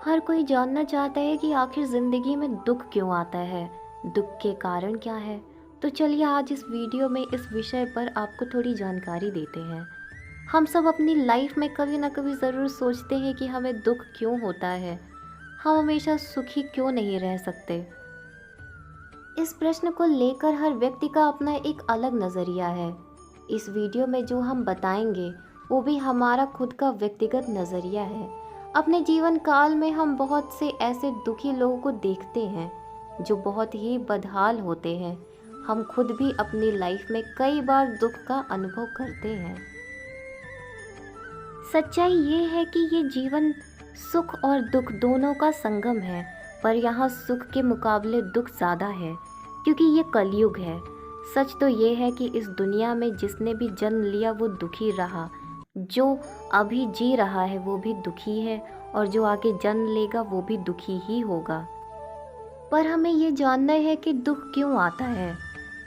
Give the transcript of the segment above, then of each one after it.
हर कोई जानना चाहता है कि आखिर ज़िंदगी में दुख क्यों आता है, दुख के कारण क्या है। तो चलिए आज इस वीडियो में इस विषय पर आपको थोड़ी जानकारी देते हैं। हम सब अपनी लाइफ में कभी ना कभी ज़रूर सोचते हैं कि हमें दुख क्यों होता है, हम हमेशा सुखी क्यों नहीं रह सकते। इस प्रश्न को लेकर हर व्यक्ति का अपना एक अलग नज़रिया है। इस वीडियो में जो हम बताएंगे वो भी हमारा खुद का व्यक्तिगत नज़रिया है। अपने जीवन काल में हम बहुत से ऐसे दुखी लोगों को देखते हैं जो बहुत ही बदहाल होते हैं। हम खुद भी अपनी लाइफ में कई बार दुख का अनुभव करते हैं। सच्चाई ये है कि ये जीवन सुख और दुख दोनों का संगम है, पर यहाँ सुख के मुकाबले दुख ज़्यादा है क्योंकि ये कलयुग है। सच तो ये है कि इस दुनिया में जिसने भी जन्म लिया वो दुखी रहा, जो अभी जी रहा है वो भी दुखी है और जो आगे जन्म लेगा वो भी दुखी ही होगा। पर हमें ये जानना है कि दुख क्यों आता है,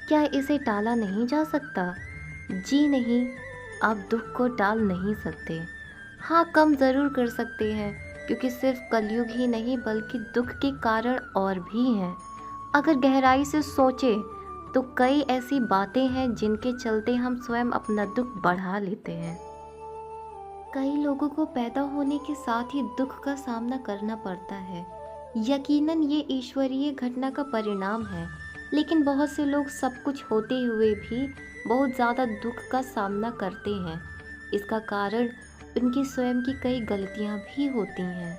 क्या इसे टाला नहीं जा सकता? जी नहीं, आप दुख को टाल नहीं सकते। हाँ, कम ज़रूर कर सकते हैं क्योंकि सिर्फ कलयुग ही नहीं बल्कि दुख के कारण और भी हैं। अगर गहराई से सोचें तो कई ऐसी बातें हैं जिनके चलते हम स्वयं अपना दुख बढ़ा लेते हैं। कई लोगों को पैदा होने के साथ ही दुख का सामना करना पड़ता है। यकीनन ये ईश्वरीय घटना का परिणाम है, लेकिन बहुत से लोग सब कुछ होते हुए भी बहुत ज़्यादा दुख का सामना करते हैं। इसका कारण उनकी स्वयं की कई गलतियाँ भी होती हैं।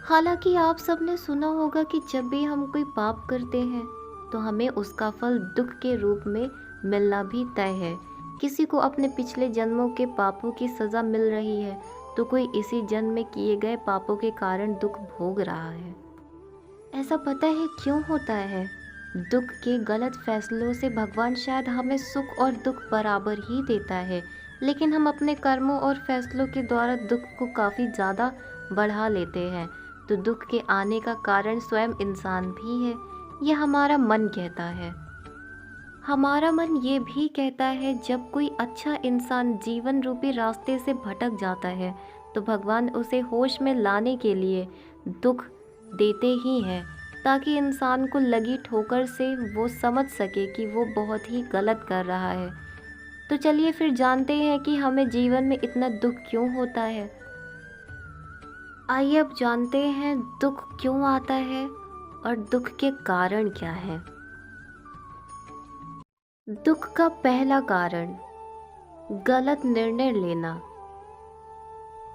हालांकि आप सबने सुना होगा कि जब भी हम कोई पाप करते हैं तो हमें उसका फल दुख के रूप में मिलना भी तय है। किसी को अपने पिछले जन्मों के पापों की सज़ा मिल रही है तो कोई इसी जन्म में किए गए पापों के कारण दुख भोग रहा है। ऐसा पता है क्यों होता है? दुख के गलत फैसलों से भगवान शायद हमें सुख और दुख बराबर ही देता है, लेकिन हम अपने कर्मों और फैसलों के द्वारा दुख को काफ़ी ज़्यादा बढ़ा लेते हैं। तो दुख के आने का कारण स्वयं इंसान भी है, यह हमारा मन कहता है। हमारा मन ये भी कहता है जब कोई अच्छा इंसान जीवन रूपी रास्ते से भटक जाता है तो भगवान उसे होश में लाने के लिए दुख देते ही हैं, ताकि इंसान को लगी ठोकर से वो समझ सके कि वो बहुत ही गलत कर रहा है। तो चलिए फिर जानते हैं कि हमें जीवन में इतना दुख क्यों होता है। आइए अब जानते हैं दुख क्यों आता है और दुख के कारण क्या है। दुख का पहला कारण गलत निर्णय लेना।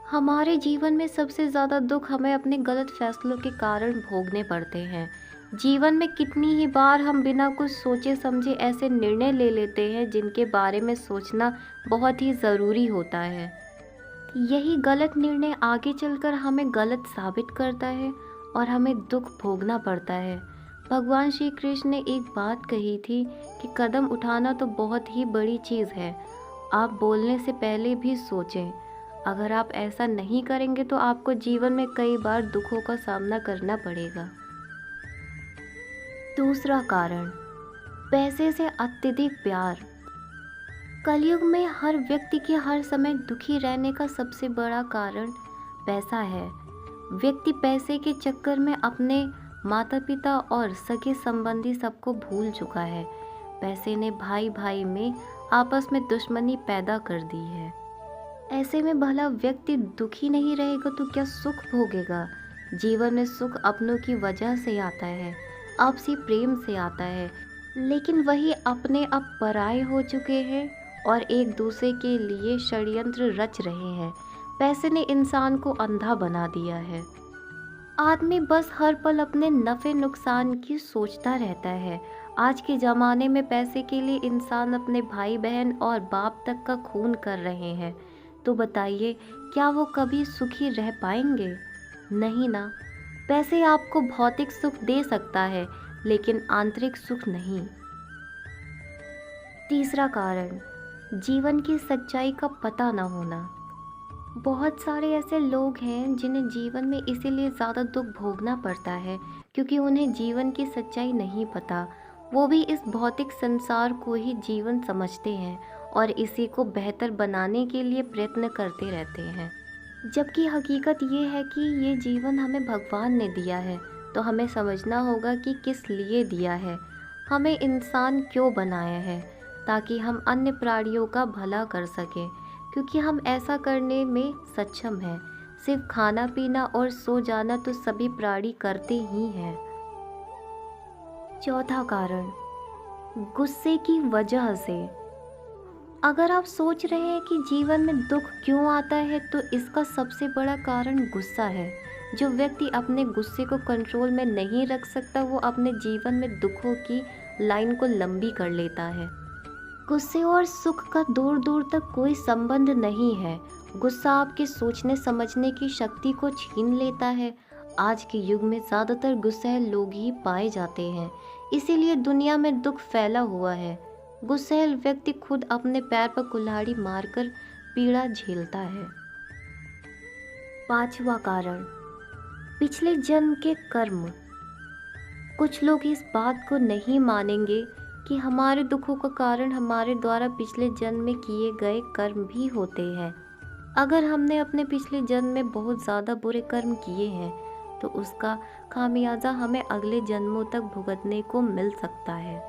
हमारे जीवन में सबसे ज़्यादा दुख हमें अपने गलत फैसलों के कारण भोगने पड़ते हैं। जीवन में कितनी ही बार हम बिना कुछ सोचे समझे ऐसे निर्णय ले लेते हैं जिनके बारे में सोचना बहुत ही ज़रूरी होता है। यही गलत निर्णय आगे चलकर हमें गलत साबित करता है और हमें दुख भोगना पड़ता है। भगवान श्री कृष्ण ने एक बात कही थी कि कदम उठाना तो बहुत ही बड़ी चीज़ है, आप बोलने से पहले भी सोचें। अगर आप ऐसा नहीं करेंगे तो आपको जीवन में कई बार दुखों का सामना करना पड़ेगा। दूसरा कारण, पैसे से अत्यधिक प्यार। कलयुग में हर व्यक्ति के हर समय दुखी रहने का सबसे बड़ा कारण पैसा है। व्यक्ति पैसे के चक्कर में अपने माता पिता और सगे संबंधी सबको भूल चुका है। पैसे ने भाई भाई में आपस में दुश्मनी पैदा कर दी है। ऐसे में भला व्यक्ति दुखी नहीं रहेगा तो क्या सुख भोगेगा? जीवन में सुख अपनों की वजह से आता है, आपसी प्रेम से आता है, लेकिन वही अपने अब पराये हो चुके हैं और एक दूसरे के लिए षड्यंत्र रच रहे हैं। पैसे ने इंसान को अंधा बना दिया है। आदमी बस हर पल अपने नफ़े नुकसान की सोचता रहता है। आज के ज़माने में पैसे के लिए इंसान अपने भाई बहन और बाप तक का खून कर रहे हैं। तो बताइए, क्या वो कभी सुखी रह पाएंगे? नहीं ना। पैसे आपको भौतिक सुख दे सकता है लेकिन आंतरिक सुख नहीं। तीसरा कारण, जीवन की सच्चाई का पता न होना। बहुत सारे ऐसे लोग हैं जिन्हें जीवन में इसीलिए ज़्यादा दुख भोगना पड़ता है क्योंकि उन्हें जीवन की सच्चाई नहीं पता। वो भी इस भौतिक संसार को ही जीवन समझते हैं और इसी को बेहतर बनाने के लिए प्रयत्न करते रहते हैं। जबकि हकीकत ये है कि ये जीवन हमें भगवान ने दिया है, तो हमें समझना होगा कि किस लिए दिया है, हमें इंसान क्यों बनाया है, ताकि हम अन्य प्राणियों का भला कर सकें, क्योंकि हम ऐसा करने में सक्षम हैं। सिर्फ खाना पीना और सो जाना तो सभी प्राणी करते ही हैं। चौथा कारण, गुस्से की वजह से। अगर आप सोच रहे हैं कि जीवन में दुख क्यों आता है, तो इसका सबसे बड़ा कारण गुस्सा है। जो व्यक्ति अपने गुस्से को कंट्रोल में नहीं रख सकता, वो अपने जीवन में दुखों की लाइन को लंबी कर लेता है। गुस्से और सुख का दूर दूर तक कोई संबंध नहीं है। गुस्सा आपके सोचने समझने की शक्ति को छीन लेता है। आज के युग में ज़्यादातर गुस्सैल लोग ही पाए जाते हैं, इसीलिए दुनिया में दुख फैला हुआ है। गुस्सैल व्यक्ति खुद अपने पैर पर कुल्हाड़ी मारकर पीड़ा झेलता है। पांचवा कारण, पिछले जन्म के कर्म। कुछ लोग इस बात को नहीं मानेंगे कि हमारे दुखों का कारण हमारे द्वारा पिछले जन्म में किए गए कर्म भी होते हैं। अगर हमने अपने पिछले जन्म में बहुत ज़्यादा बुरे कर्म किए हैं, तो उसका खामियाजा हमें अगले जन्मों तक भुगतने को मिल सकता है।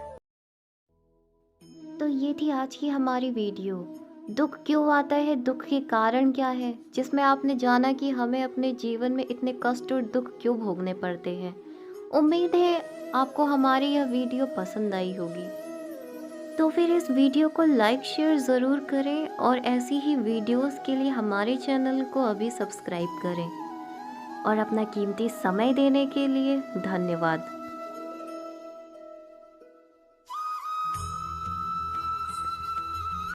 तो ये थी आज की हमारी वीडियो, दुख क्यों आता है, दुख के कारण क्या है, जिसमें आपने जाना कि हमें अपने जीवन में इतने कष्ट और दुख क्यों भोगने पड़ते हैं। उम्मीद है आपको हमारी यह वीडियो पसंद आई होगी। तो फिर इस वीडियो को लाइक शेयर ज़रूर करें और ऐसी ही वीडियोस के लिए हमारे चैनल को अभी सब्सक्राइब करें। और अपना कीमती समय देने के लिए धन्यवाद।